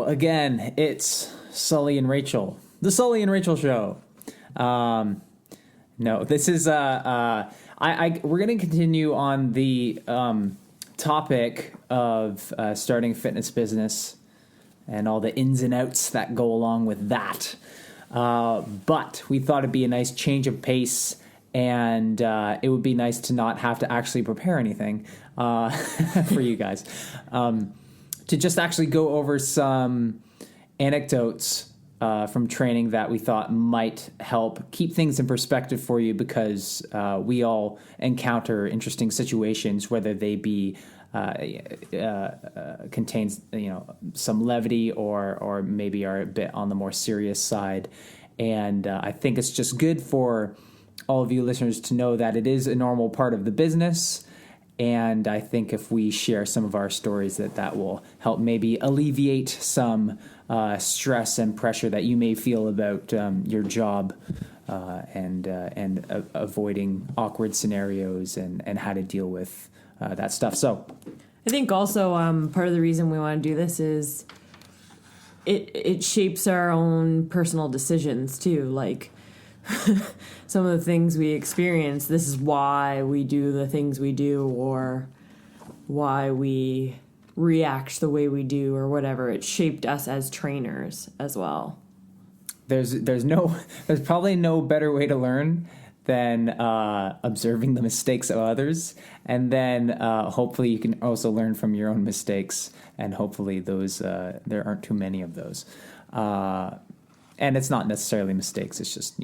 Hello again. It's Sully and Rachel, the Sully and Rachel show. No, this is we're going to continue on the topic of starting a fitness business and all the ins and outs that go along with that. But we thought it'd be a nice change of pace, and it would be nice to not have to actually prepare anything for you guys. To just actually go over some anecdotes from training that we thought might help keep things in perspective for you, because we all encounter interesting situations, whether they be contains some levity or maybe are a bit on the more serious side. And I think it's just good for all of you listeners to know that it is a normal part of the business. And I think if we share some of our stories, that will help maybe alleviate some stress and pressure that you may feel about your job and avoiding awkward scenarios and how to deal with that stuff. So I think also part of the reason we want to do this is it shapes our own personal decisions too. Like some of the things we experience, this is why we do the things we do, or why we react the way we do, or whatever. It shaped us as trainers as well. There's probably no better way to learn than observing the mistakes of others, and then hopefully you can also learn from your own mistakes, and hopefully those there aren't too many of those. And it's not necessarily mistakes; it's just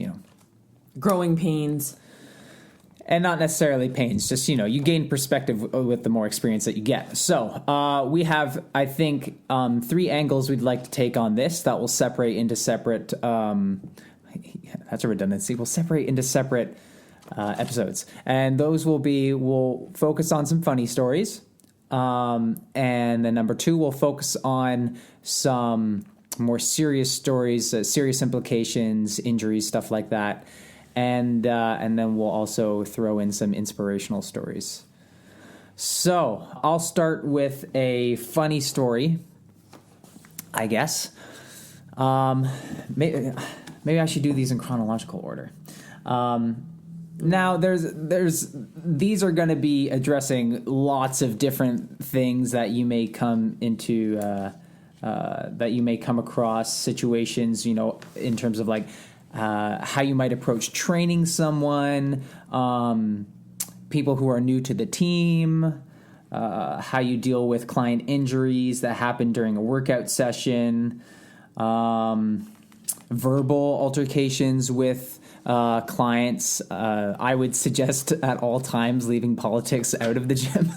growing pains. And not necessarily pains, just, you gain perspective with the more experience that you get. So we have, I think, 3 angles we'd like to take on this that will separate into separate, that's a redundancy, we'll separate into separate episodes. And those we'll focus on some funny stories. And then number 2, we'll focus on some more serious stories, serious implications, injuries, stuff like that. And then we'll also throw in some inspirational stories. So I'll start with a funny story, I guess. Maybe I should do these in chronological order. Now these are going to be addressing lots of different things that you may come into, that you may come across situations, in terms of like, how you might approach training someone, people who are new to the team, how you deal with client injuries that happen during a workout session, verbal altercations with clients. I would suggest at all times leaving politics out of the gym.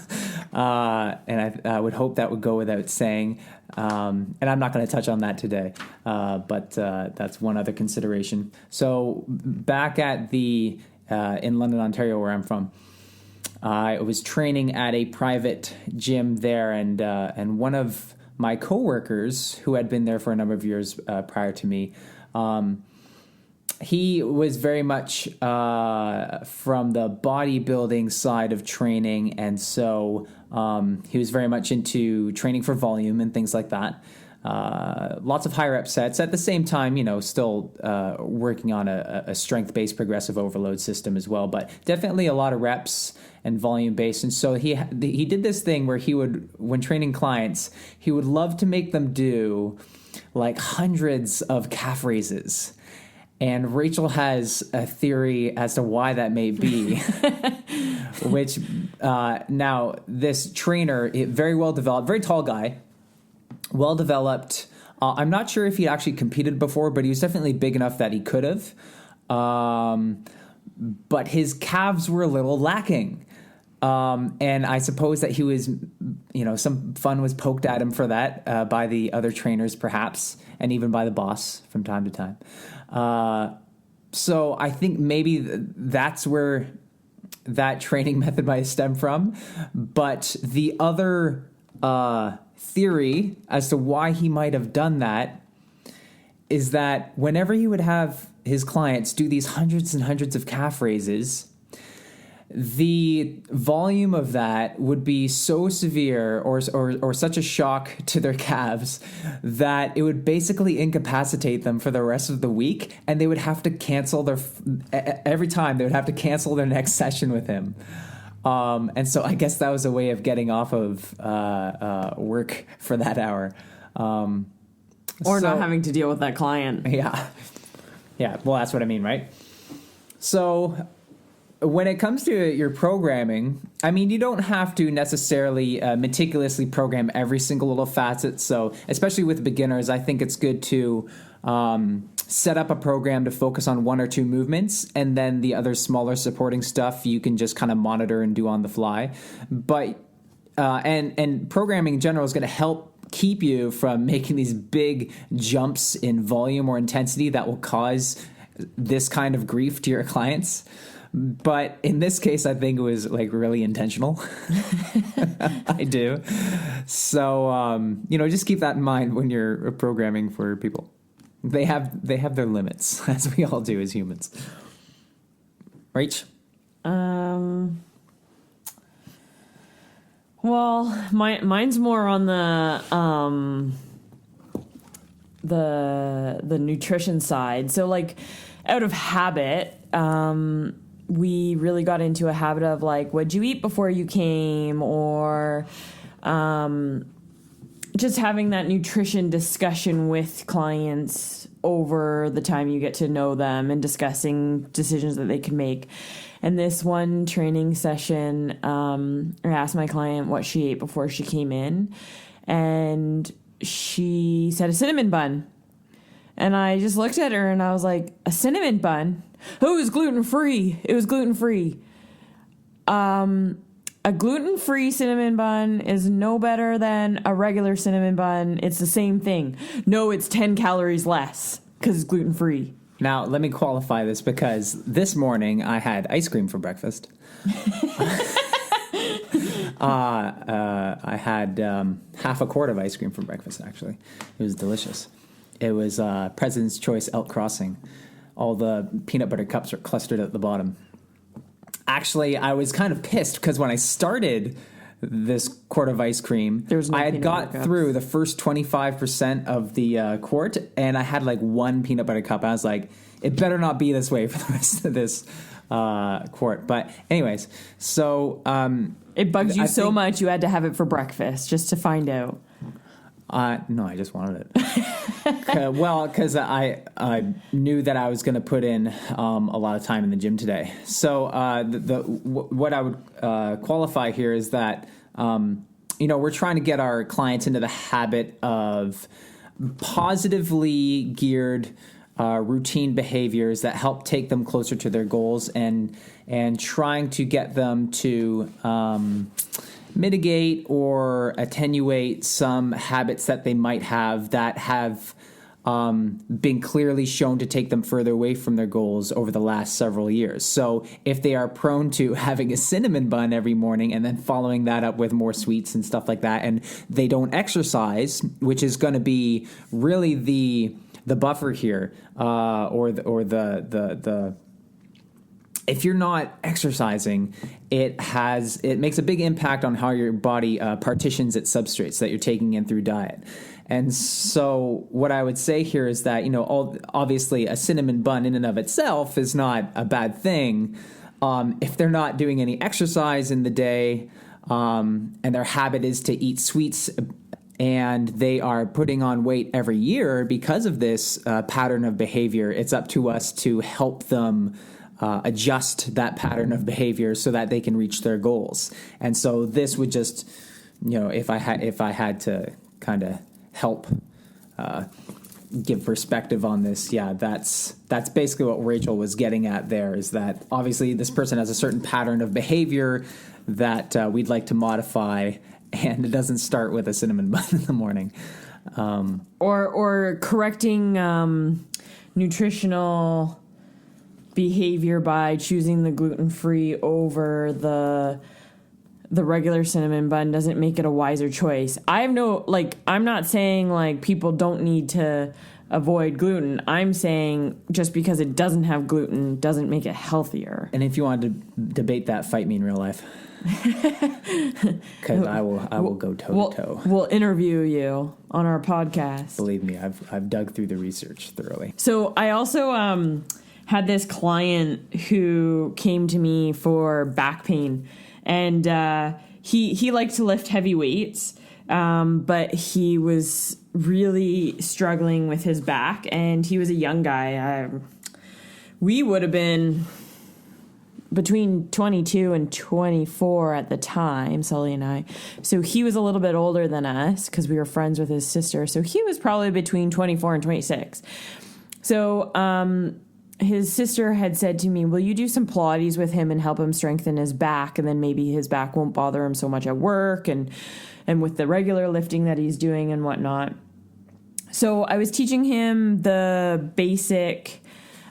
And I would hope that would go without saying. And I'm not going to touch on that today, but that's one other consideration. So back at in London, Ontario, where I'm from, I was training at a private gym there, and one of my coworkers, who had been there for a number of years prior to me, he was very much from the bodybuilding side of training, and so he was very much into training for volume and things like that. Lots of high rep sets. At the same time, still working on a strength-based progressive overload system as well, but definitely a lot of reps and volume-based. And so he did this thing where he would, when training clients, he would love to make them do like hundreds of calf raises. And Rachel has a theory as to why that may be, which now this trainer, very well developed, very tall guy, well developed. I'm not sure if he'd actually competed before, but he was definitely big enough that he could have. But his calves were a little lacking. And I suppose that he was, some fun was poked at him for that by the other trainers perhaps, and even by the boss from time to time. So I think maybe that's where that training method might stem from. But the other theory as to why he might have done that is that whenever he would have his clients do these hundreds and hundreds of calf raises, the volume of that would be so severe or such a shock to their calves that it would basically incapacitate them for the rest of the week, and they would have to cancel every time they would have to cancel their next session with him. And so I guess that was a way of getting off of work for that hour. Or not having to deal with that client. Yeah. Well, that's what I mean, right? So when it comes to your programming, I mean, you don't have to necessarily meticulously program every single little facet. So especially with beginners, I think it's good to set up a program to focus on one or two movements, and then the other smaller supporting stuff you can just kind of monitor and do on the fly. But and programming in general is going to help keep you from making these big jumps in volume or intensity that will cause this kind of grief to your clients. But in this case, I think it was like really intentional. I do. So, just keep that in mind when you're programming for people. They have their limits, as we all do as humans. Rach? Well, mine's more on the nutrition side. So like out of habit, we really got into a habit of like, what'd you eat before you came? Or just having that nutrition discussion with clients over the time you get to know them and discussing decisions that they can make. And this one training session, I asked my client what she ate before she came in, and she said a cinnamon bun. And I just looked at her and I was like, a cinnamon bun? Oh, it was gluten-free. It was gluten-free. A gluten-free cinnamon bun is no better than a regular cinnamon bun. It's the same thing. No, it's 10 calories less because it's gluten-free. Now, let me qualify this because this morning I had ice cream for breakfast. I had half a quart of ice cream for breakfast, actually. It was delicious. It was President's Choice Elk Crossing. All the peanut butter cups are clustered at the bottom. Actually, I was kind of pissed because when I started this quart of ice cream, I had got through the first 25% of the quart, and I had like one peanut butter cup. I was like, it better not be this way for the rest of this quart. But anyways, so... it bugs you so much you had to have it for breakfast just to find out. No, I just wanted it. Well, because I knew that I was going to put in a lot of time in the gym today. So what I would qualify here is that we're trying to get our clients into the habit of positively geared routine behaviors that help take them closer to their goals, and trying to get them to mitigate or attenuate some habits that they might have that have been clearly shown to take them further away from their goals over the last several years. So if they are prone to having a cinnamon bun every morning and then following that up with more sweets and stuff like that, and they don't exercise, which is going to be really the buffer here, or the if you're not exercising, it makes a big impact on how your body partitions its substrates that you're taking in through diet. And so what I would say here is that, obviously a cinnamon bun in and of itself is not a bad thing. If they're not doing any exercise in the day, and their habit is to eat sweets, and they are putting on weight every year because of this pattern of behavior, it's up to us to help them adjust that pattern of behavior so that they can reach their goals. And so this would just, if I had to kind of help give perspective on this, that's basically what Rachel was getting at there, is that obviously this person has a certain pattern of behavior that we'd like to modify, and it doesn't start with a cinnamon bun in the morning. Or correcting nutritional behavior by choosing the gluten-free over the regular cinnamon bun doesn't make it a wiser choice. I'm not saying like people don't need to avoid gluten. I'm saying just because it doesn't have gluten doesn't make it healthier. And if you wanted to debate that, fight me in real life. Because I will go toe to toe. We'll interview you on our podcast. Believe me, I've dug through the research thoroughly. So I also had this client who came to me for back pain, and he liked to lift heavy weights, but he was really struggling with his back, and he was a young guy. We would have been between 22 and 24 at the time, Sully and I. So he was a little bit older than us because we were friends with his sister. So he was probably between 24 and 26. So his sister had said to me, will you do some Pilates with him and help him strengthen his back? And then maybe his back won't bother him so much at work and with the regular lifting that he's doing and whatnot. So I was teaching him the basic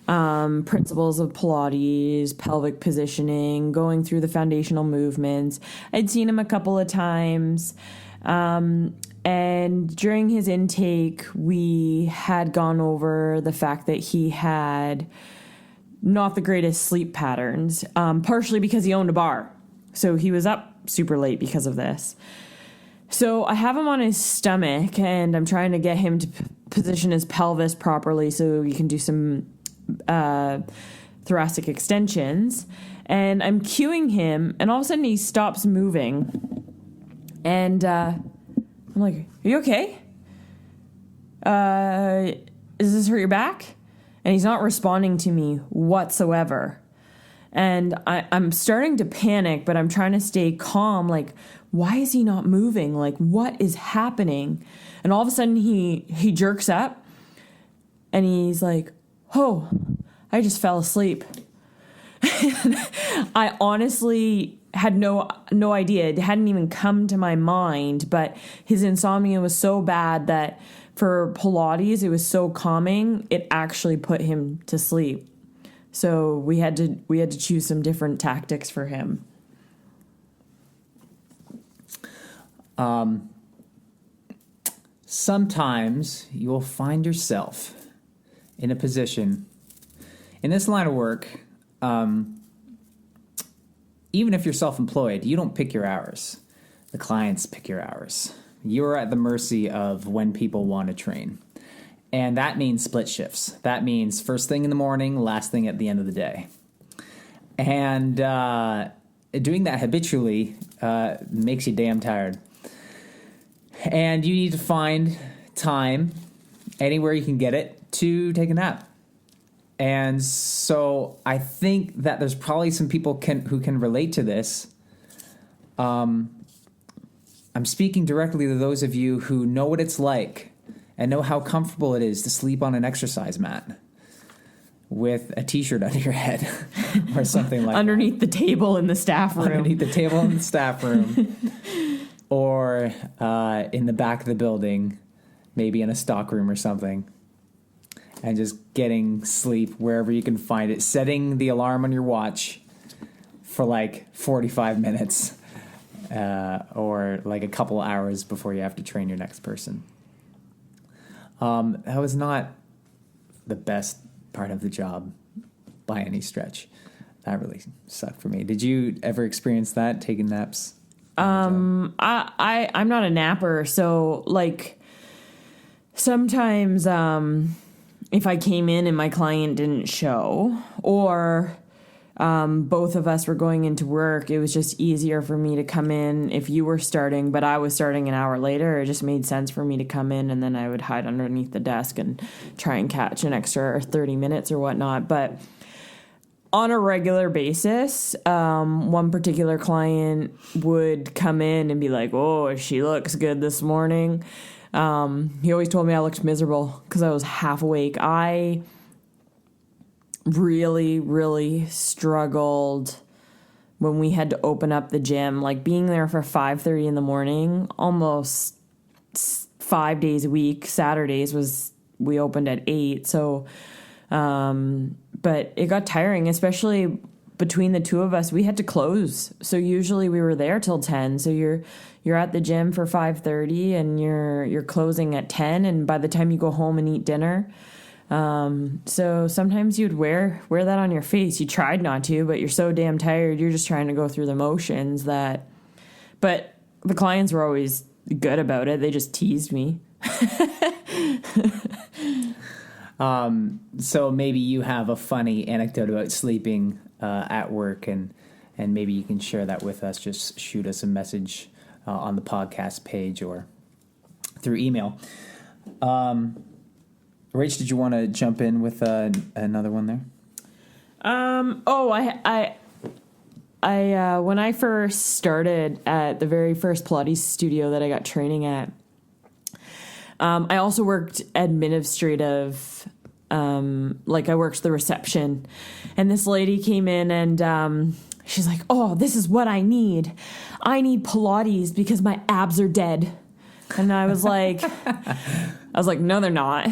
principles of Pilates, pelvic positioning, going through the foundational movements. I'd seen him a couple of times. And during his intake, we had gone over the fact that he had not the greatest sleep patterns, partially because he owned a bar. So he was up super late because of this. So I have him on his stomach, and I'm trying to get him to position his pelvis properly so we can do some thoracic extensions. And I'm cueing him, and all of a sudden he stops moving. And I'm like, are you okay? Does this hurt your back? And he's not responding to me whatsoever. And I'm starting to panic, but I'm trying to stay calm. Like, why is he not moving? Like, what is happening? And all of a sudden he jerks up, and he's like, oh, I just fell asleep. I honestly had no idea. It hadn't even come to my mind, but his insomnia was so bad that for Pilates, it was so calming, it actually put him to sleep. So we had to choose some different tactics for him. Sometimes you'll find yourself in a position in this line of work. Even if you're self-employed, you don't pick your hours. The clients pick your hours. You're at the mercy of when people want to train. And that means split shifts. That means first thing in the morning, last thing at the end of the day. And doing that habitually makes you damn tired. And you need to find time, anywhere you can get it, to take a nap. And so I think that there's probably some people who can relate to this. I'm speaking directly to those of you who know what it's like and know how comfortable it is to sleep on an exercise mat with a t-shirt under your head or something like underneath the table in the staff room. Underneath the table in the staff room. Or in the back of the building, maybe in a stock room or something. And just getting sleep wherever you can find it. Setting the alarm on your watch for like 45 minutes or like a couple hours before you have to train your next person. That was not the best part of the job by any stretch. That really sucked for me. Did you ever experience that, taking naps? I'm not a napper, so like sometimes if I came in and my client didn't show, or both of us were going into work, it was just easier for me to come in if you were starting, but I was starting an hour later. It just made sense for me to come in, and then I would hide underneath the desk and try and catch an extra 30 minutes or whatnot. But on a regular basis, one particular client would come in and be like, oh, she looks good this morning. He always told me I looked miserable because I was half awake. I really, really struggled when we had to open up the gym. Like being there for 5:30 in the morning, almost 5 days a week. Saturdays we opened at 8. So, but it got tiring, especially between the two of us, we had to close. So usually we were there till 10. So you're at the gym for 5:30 and you're closing at 10. And by the time you go home and eat dinner, so sometimes you'd wear that on your face. You tried not to, but you're so damn tired. You're just trying to go through the motions but the clients were always good about it. They just teased me. So maybe you have a funny anecdote about sleeping at work, and maybe you can share that with us. Just shoot us a message on the podcast page or through email. Rach, did you want to jump in with another one there? I when I first started at the very first Pilates studio that I got training at, I also worked administrative, I worked the reception, and this lady came in and she's like, "Oh, this is what I need. I need Pilates because my abs are dead." And I was like, "No, they're not."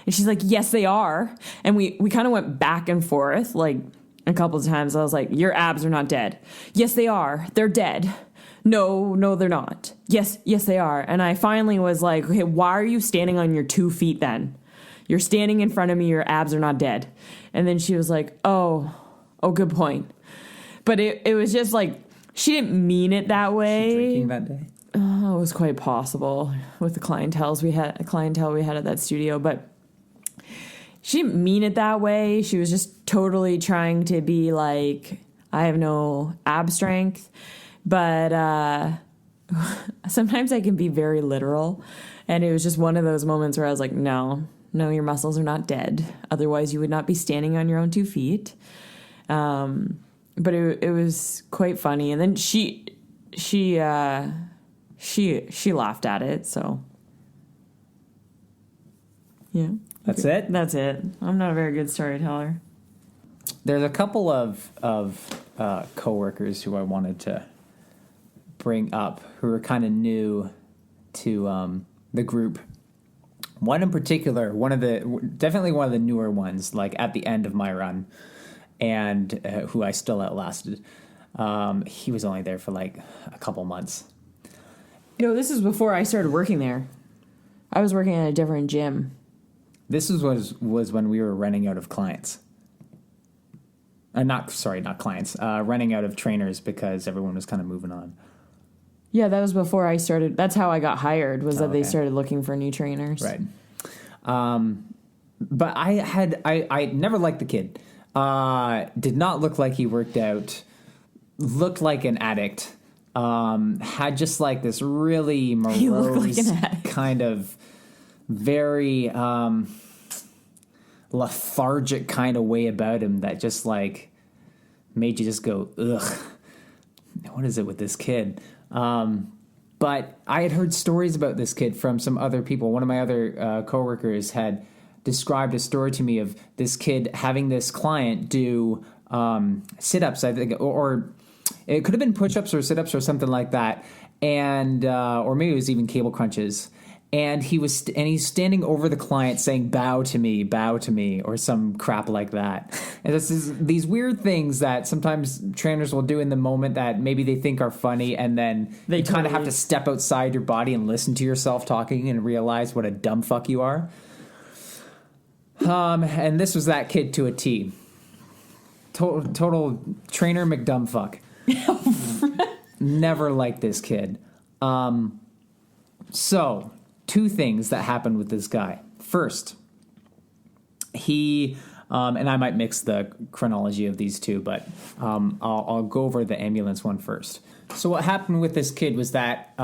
And she's like, "Yes, they are." And we kind of went back and forth like a couple of times. I was like, "Your abs are not dead." "Yes, they are. They're dead." No, they're not. Yes, they are. And I finally was like, "Okay, why are you standing on your 2 feet then? You're standing in front of me. Your abs are not dead." And then she was like, oh, good point. But it was just like, she didn't mean it that way. Was she drinking that day? Oh, it was quite possible with the clientele we had at that studio, but she didn't mean it that way. She was just totally trying to be like, I have no ab strength. But sometimes I can be very literal. And it was just one of those moments where I was like, no, your muscles are not dead. Otherwise, you would not be standing on your own 2 feet. But it was quite funny. And then she laughed at it. So, yeah. That's it? That's it. I'm not a very good storyteller. There's a couple of coworkers who I wanted to bring up who are kind of new to the group. One in particular, definitely one of the newer ones, like at the end of my run, and who I still outlasted. He was only there for like a couple months. This is before I started working there. I was working at a different gym. This was when we were running out of clients. Not clients. Running out of trainers because everyone was kind of moving on. Yeah, that was before I started. That's how I got hired, was that they started looking for new trainers. Right. But I never liked the kid. Did not look like he worked out. Looked like an addict. Had just like this really morose kind of very lethargic kind of way about him that just like made you just go, ugh, what is it with this kid? But I had heard stories about this kid from some other people. One of my other coworkers had described a story to me of this kid having this client do sit-ups, I think, or it could have been push-ups or sit-ups or something like that, and or maybe it was even cable crunches. And he's standing over the client saying, bow to me, or some crap like that. And this is these weird things that sometimes trainers will do in the moment that maybe they think are funny, and then you kind of have to step outside your body and listen to yourself talking and realize what a dumb fuck you are. And this was that kid to a T. Total trainer McDumbfuck. Never liked this kid. So, two things that happened with this guy. First, he, and I might mix the chronology of these two, but I'll go over the ambulance one first. So what happened with this kid was that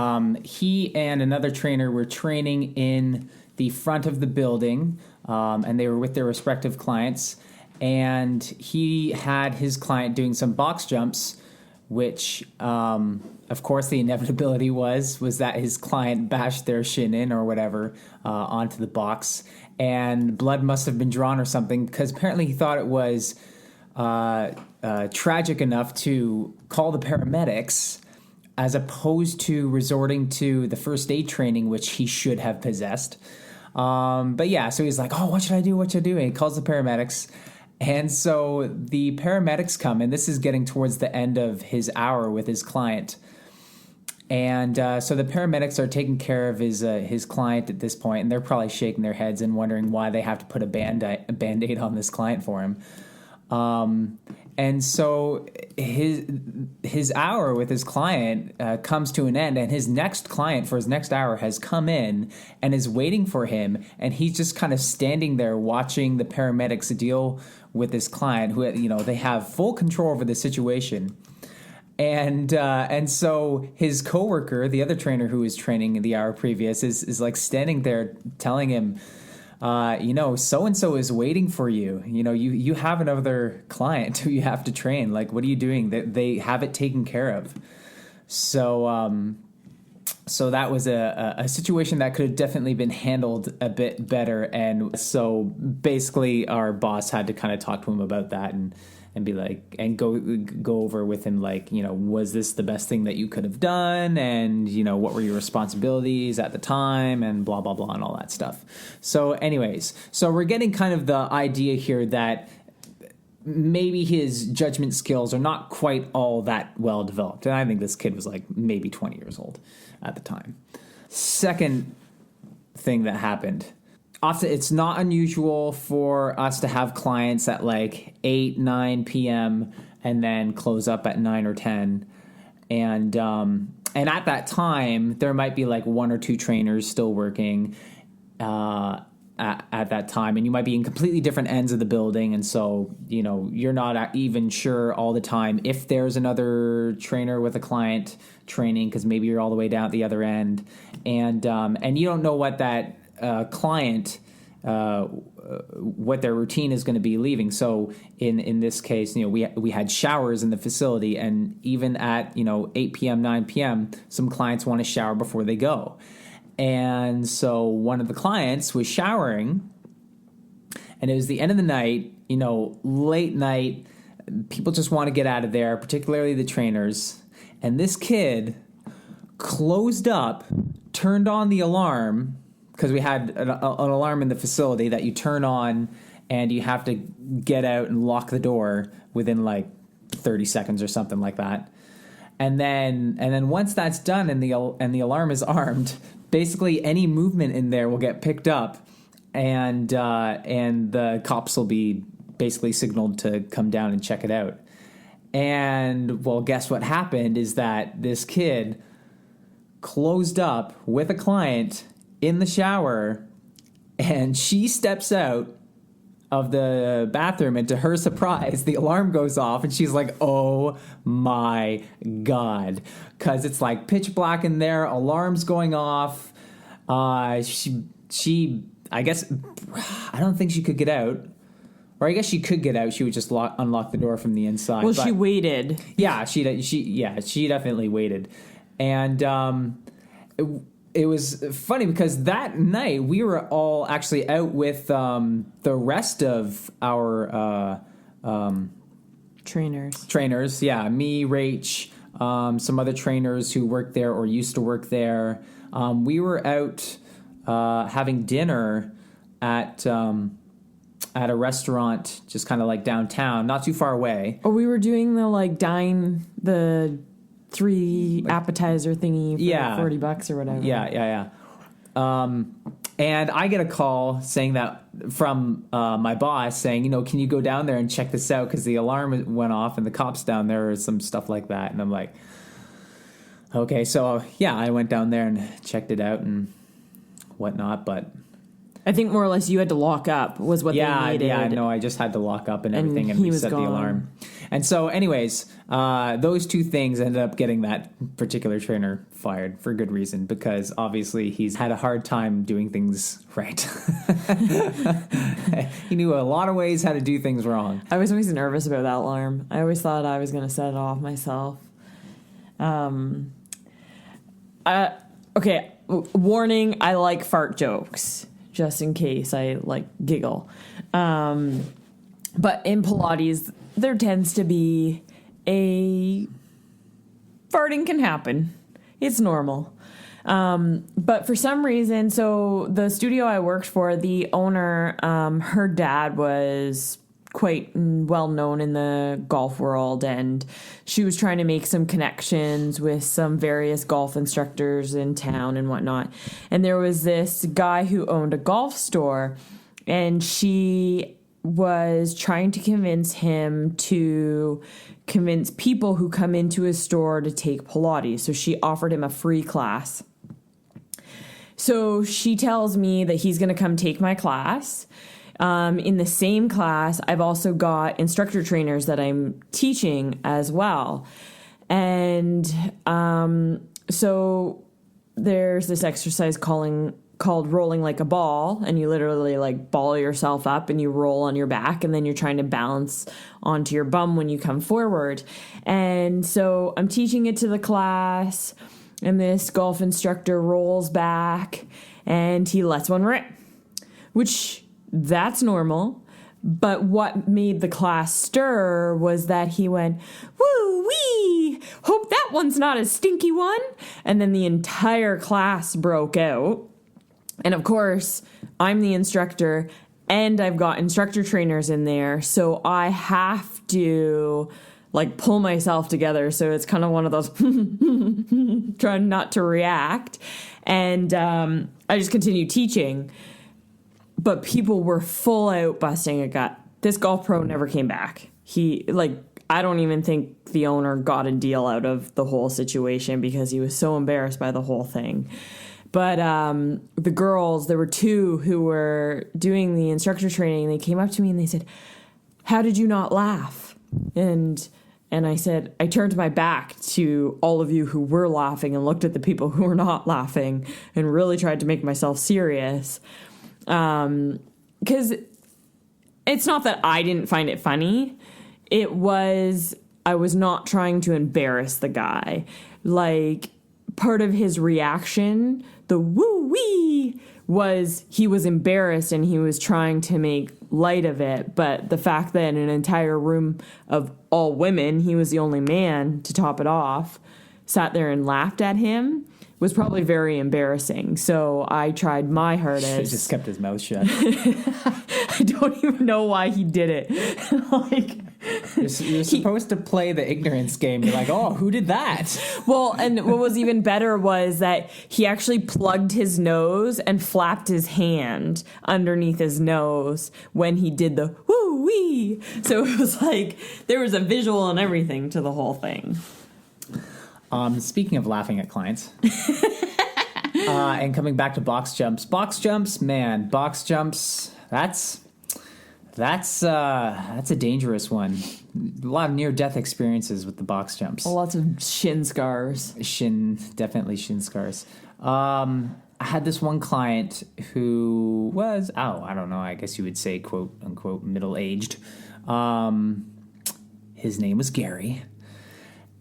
he and another trainer were training in the front of the building, and they were with their respective clients, and he had his client doing some box jumps, which, of course, the inevitability was that his client bashed their shin in or whatever onto the box, and blood must have been drawn or something, because apparently he thought it was tragic enough to call the paramedics as opposed to resorting to the first aid training, which he should have possessed. But yeah, so he's like, oh, what should I do? And he calls the paramedics. And so the paramedics come, and this is getting towards the end of his hour with his client. And so the paramedics are taking care of his client at this point, and they're probably shaking their heads and wondering why they have to put a Band-Aid on this client for him. And so his hour with his client comes to an end, and his next client for his next hour has come in and is waiting for him, and he's just kind of standing there watching the paramedics deal with this client who, they have full control over the situation. And so his coworker, the other trainer who was training the hour previous, is like standing there telling him, so-and-so is waiting for you. You have another client who you have to train. Like, what are you doing? They have it taken care of. So that was a situation that could have definitely been handled a bit better. And so basically our boss had to kind of talk to him about that and be like, and go over with him, like, was this the best thing that you could have done? And, what were your responsibilities at the time, and blah, blah, blah, and all that stuff. So anyways, we're getting kind of the idea here that maybe his judgment skills are not quite all that well developed. And I think this kid was like maybe 20 years old at the time. Second thing that happened. Often it's not unusual for us to have clients at like 8, 9 p.m. and then close up at 9 or 10. And at that time, there might be like 1 or 2 trainers still working at that time. And you might be in completely different ends of the building. And so, you're not even sure all the time if there's another trainer with a client training, because maybe you're all the way down at the other end. And you don't know what that client, what their routine is going to be leaving. So in this case, we had showers in the facility, and even at 8 p.m., 9 p.m., some clients want to shower before they go. And so one of the clients was showering, and it was the end of the night, late night. People just want to get out of there, particularly the trainers. And this kid closed up, turned on the alarm, because we had an alarm in the facility that you turn on, and you have to get out and lock the door within like 30 seconds or something like that. And then once that's done and the alarm is armed, basically any movement in there will get picked up, and the cops will be basically signaled to come down and check it out. And well, guess what happened is that this kid closed up with a client in the shower, and she steps out of the bathroom, and to her surprise, the alarm goes off, and she's like, oh my God, because it's like pitch black in there, alarms going off. She I guess, I don't think she could get out. Or I guess she could get out. She would just unlock the door from the inside. Well, she waited. Yeah, she definitely waited. And it was funny because that night we were all actually out with the rest of our trainers. Yeah, me, Rach, some other trainers who worked there or used to work there. We were out having dinner at a restaurant just kind of like downtown, not too far away. Or we were doing the 3 appetizer thingy for $40 or whatever. Yeah. And I get a call saying that from my boss saying, can you go down there and check this out? Because the alarm went off and the cops down there or some stuff like that. And I'm like, okay. So, yeah, I went down there and checked it out and whatnot. But I think more or less you had to lock up was what they needed. Yeah, no, I just had to lock up and everything and reset the alarm. And so anyways, those 2 things ended up getting that particular trainer fired for good reason, because obviously he's had a hard time doing things right. He knew a lot of ways how to do things wrong. I was always nervous about that alarm. I always thought I was going to set it off myself. Okay, warning, I like fart jokes. Just in case I giggle. But in Pilates, there tends to be farting can happen. It's normal. But for some reason, so the studio I worked for, the owner, her dad was quite well known in the golf world, and she was trying to make some connections with some various golf instructors in town and whatnot. And there was this guy who owned a golf store, and she was trying to convince him to convince people who come into his store to take Pilates. So she offered him a free class. So she tells me that he's going to come take my class. In the same class, I've also got instructor trainers that I'm teaching as well. And so there's this exercise called rolling like a ball, and you literally like ball yourself up and you roll on your back, and then you're trying to balance onto your bum when you come forward. And so I'm teaching it to the class, and this golf instructor rolls back and he lets one rip, which that's normal. But what made the class stir was that he went, "Woo wee, hope that one's not a stinky one." And then the entire class broke out. And of course, I'm the instructor and I've got instructor trainers in there. So I have to like pull myself together. So it's kind of one of those trying not to react. And I just continue teaching. But people were full out busting a gut. This golf pro never came back. I don't even think the owner got a deal out of the whole situation because he was so embarrassed by the whole thing. But the girls, there were two who were doing the instructor training, and they came up to me and they said, "How did you not laugh?" And I said, I turned my back to all of you who were laughing and looked at the people who were not laughing and really tried to make myself serious. Because it's not that I didn't find it funny. I was not trying to embarrass the guy. Like, part of his reaction, the woo-wee, was he was embarrassed and he was trying to make light of it. But the fact that in an entire room of all women, he was the only man to top it off, sat there and laughed at him, was probably very embarrassing. So I tried my hardest. Should have just kept his mouth shut. I don't even know why he did it. You're supposed to play the ignorance game. You're like, oh, who did that? Well, and what was even better was that he actually plugged his nose and flapped his hand underneath his nose when he did the woo-wee. So it was like there was a visual and everything to the whole thing. Speaking of laughing at clients, and coming back to box jumps, man, that's a dangerous one. A lot of near-death experiences with the box jumps. Lots of shin scars. Definitely shin scars. I had this one client who was, I don't know, I guess you would say, quote unquote, middle-aged. His name was Gary.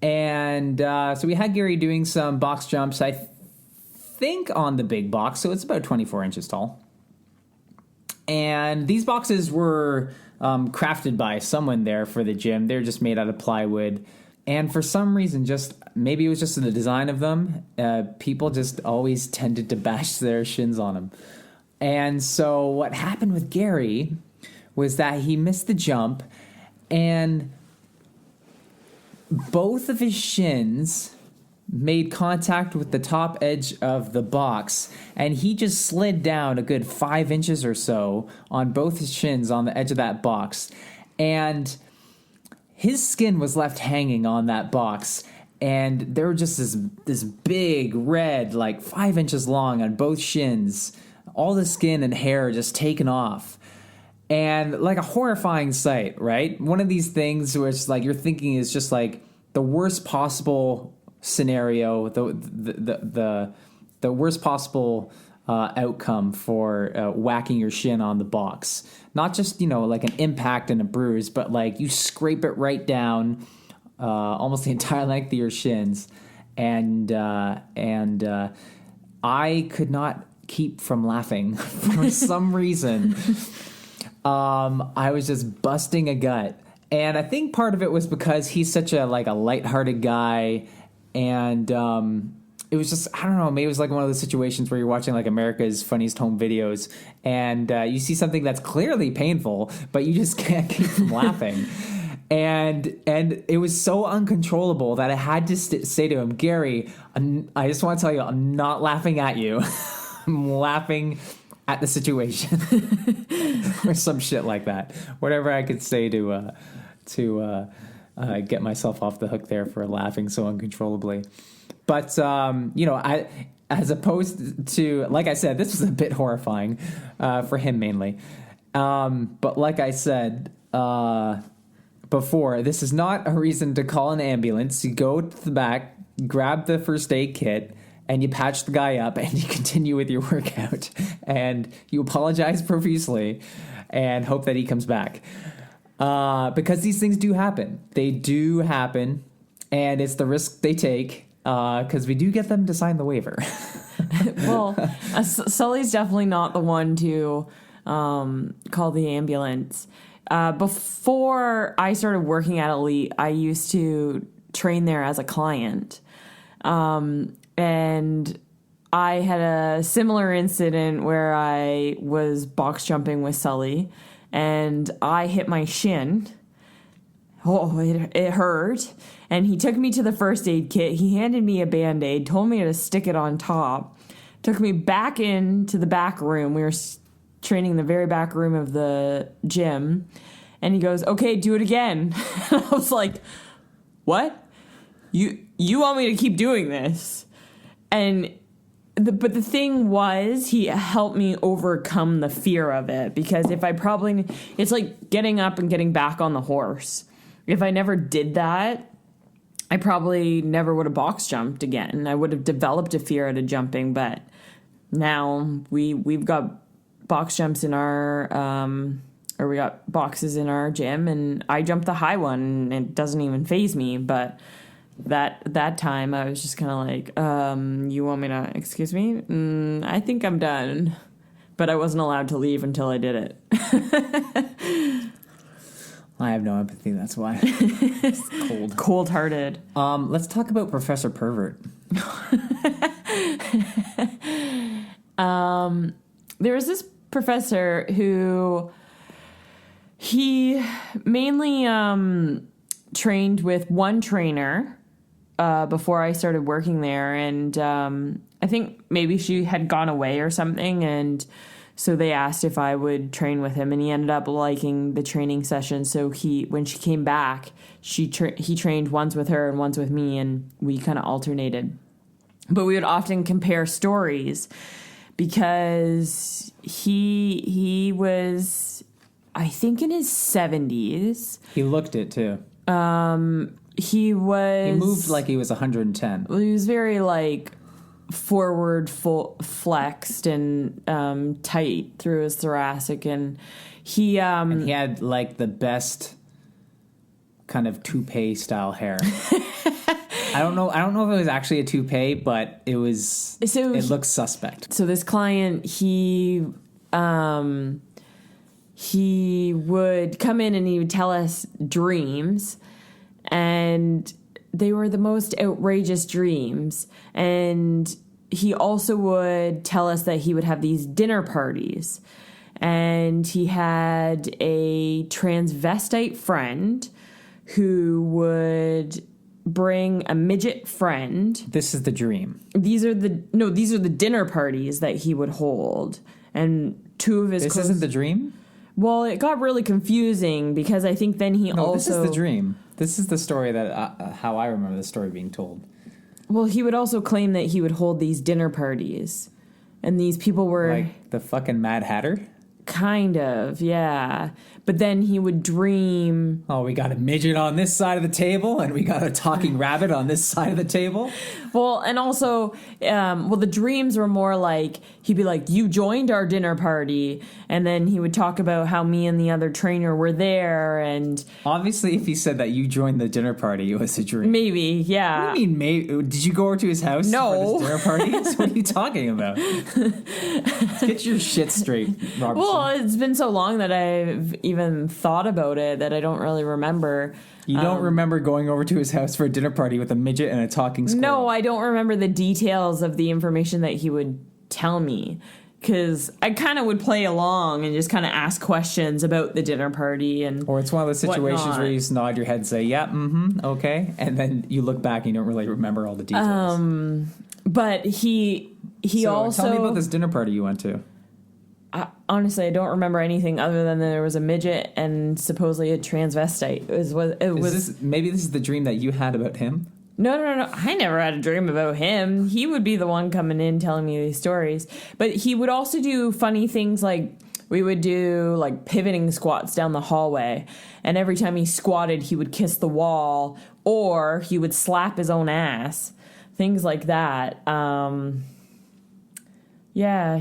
And so we had Gary doing some box jumps, I think on the big box, so it's about 24 inches tall. And these boxes were crafted by someone there for the gym. They're just made out of plywood. And for some reason, maybe it was just the design of them, people just always tended to bash their shins on them. And so what happened with Gary was that he missed the jump, and both of his shins made contact with the top edge of the box, and he just slid down a good 5 inches or so on both his shins on the edge of that box. And his skin was left hanging on that box, and there were just this big red, like 5 inches long on both shins, all the skin and hair just taken off. And like a horrifying sight, right? One of these things where it's like you're thinking is just like the worst possible scenario, the worst possible outcome for whacking your shin on the box. Not just, like an impact and a bruise, but like you scrape it right down almost the entire length of your shins. And I could not keep from laughing for some reason. I was just busting a gut. And I think part of it was because he's such a lighthearted guy, and it was just, I don't know, maybe it was like one of those situations where you're watching like America's Funniest Home Videos and you see something that's clearly painful, but you just can't keep from laughing. And it was so uncontrollable that I had to say to him, Gary, I just want to tell you, I'm not laughing at you. I'm laughing at the situation. Or some shit like that. Whatever I could say to get myself off the hook there for laughing so uncontrollably. But, as opposed to, like I said, this was a bit horrifying for him mainly. But like I said before, this is not a reason to call an ambulance. You go to the back, grab the first aid kit, and you patch the guy up, and you continue with your workout. And you apologize profusely and hope that he comes back. Because these things do happen. They do happen, and it's the risk they take. Because we do get them to sign the waiver. Well, Sully's definitely not the one to call the ambulance. Before I started working at Elite, I used to train there as a client. And I had a similar incident where I was box jumping with Sully, and I hit my shin. Oh, it hurt. And he took me to the first aid kit. He handed me a Band-Aid, told me to stick it on top, took me back into the back room. We were training in the very back room of the gym. And he goes, okay, do it again. And I was like, what? You want me to keep doing this? And but the thing was, he helped me overcome the fear of it. Because it's like getting up and getting back on the horse. If I never did that, I probably never would have box jumped again. I would have developed a fear out of jumping, but now we've got box jumps in our, or we got boxes in our gym, and I jumped the high one, and it doesn't even faze me. But that time I was just kind of like, you want me to, excuse me? I think I'm done. But I wasn't allowed to leave until I did it. I have no empathy, that's why. It's cold. Cold-hearted. Let's talk about Professor Pervert. There was this professor who he mainly trained with one trainer before I started working there, and I think maybe she had gone away or something, and so they asked if I would train with him, and he ended up liking the training session. So when she came back, he trained once with her and once with me, and we kind of alternated. But we would often compare stories because he was, I think, in his 70s. He looked it too. He moved like he was 110. Well, he was very like forward flexed and tight through his thoracic, and he had like the best kind of toupee style hair. I don't know if it was actually a toupee, but it looks suspect. So this client, he would come in and he would tell us dreams, and they were the most outrageous dreams. And he also would tell us that he would have these dinner parties. And he had a transvestite friend who would bring a midget friend. This is the dream. These are the dinner parties that he would hold. And two of his This isn't the dream? Well, it got really confusing because I think then this is the dream. This is the story that how I remember the story being told. Well, he would also claim that he would hold these dinner parties, and these people were like the fucking Mad Hatter. Kind of, yeah. But then he would dream. Oh, we got a midget on this side of the table, and we got a talking rabbit on this side of the table. Well, and also, the dreams were more like, he'd be like, you joined our dinner party. And then he would talk about how me and the other trainer were there. And obviously, if he said that you joined the dinner party, it was a dream. Maybe, yeah. What do you mean, maybe? Did you go over to his house No. for this dinner party? What are you talking about? Let's get your shit straight, Robert. Well, Well, it's been so long that I've even thought about it that I don't really remember. You don't remember going over to his house for a dinner party with a midget and a talking squirrel? No, I don't remember the details of the information that he would tell me. Because I kind of would play along and just kind of ask questions about the dinner party and or it's one of those situations where you just nod your head and say, yeah, okay. And then you look back and you don't really remember all the details. But he also... Tell me about this dinner party you went to. Honestly, I don't remember anything other than there was a midget and supposedly a transvestite. Maybe this is the dream that you had about him? No. I never had a dream about him. He would be the one coming in telling me these stories. But he would also do funny things like we would do like pivoting squats down the hallway. And every time he squatted, he would kiss the wall or he would slap his own ass. Things like that. Yeah,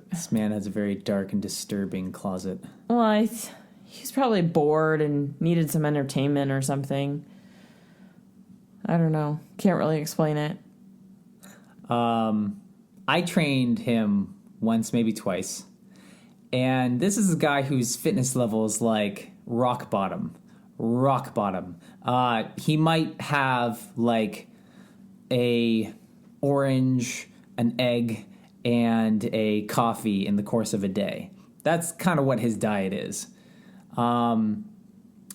This man has a very dark and disturbing closet. Well, he's probably bored and needed some entertainment or something. I don't know. Can't really explain it. I trained him once, maybe twice. And this is a guy whose fitness level is like rock bottom. Rock bottom. He might have like a orange, an egg, and a coffee in the course of a day. That's kind of what his diet is.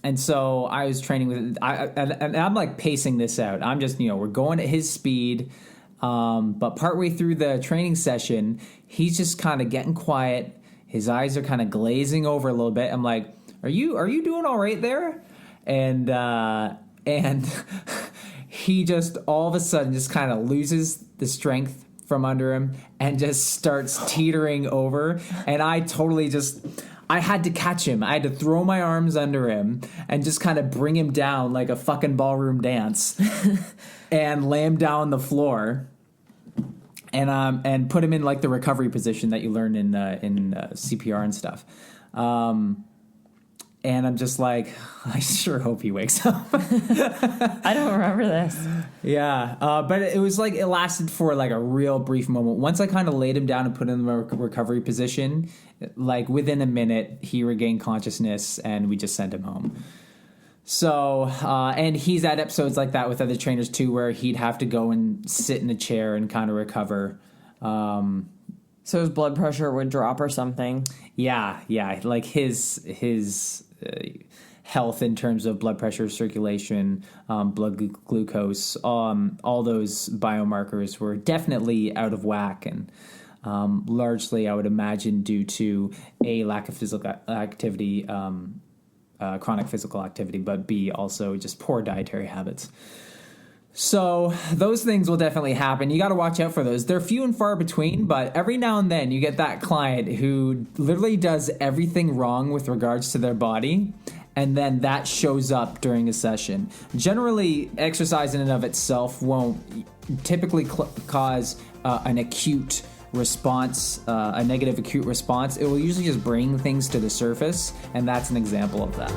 And so I was training with, and I'm like pacing this out. I'm just, we're going at his speed. But partway through the training session, he's just kind of getting quiet. His eyes are kind of glazing over a little bit. I'm like, are you doing all right there? And he just all of a sudden just kind of loses the strength from under him and just starts teetering over. And I had to catch him. I had to throw my arms under him and just kind of bring him down like a fucking ballroom dance and lay him down on the floor and put him in like the recovery position that you learn in CPR and stuff. And I'm just like, I sure hope he wakes up. I don't remember this. Yeah, but it was like it lasted for like a real brief moment. Once I kind of laid him down and put him in the recovery position, like within a minute, he regained consciousness and we just sent him home. So, and he's had episodes like that with other trainers too, where he'd have to go and sit in a chair and kind of recover. So his blood pressure would drop or something. Yeah, like his health in terms of blood pressure, circulation, blood glucose, all those biomarkers were definitely out of whack, and largely, I would imagine, due to A, lack of physical activity, chronic physical activity, but B, also just poor dietary habits. So those things will definitely happen. You got to watch out for those. They're few and far between, but every now and then you get that client who literally does everything wrong with regards to their body, and then that shows up during a session. Generally, exercise in and of itself won't typically cause an acute response, a negative acute response. It will usually just bring things to the surface, and that's an example of that.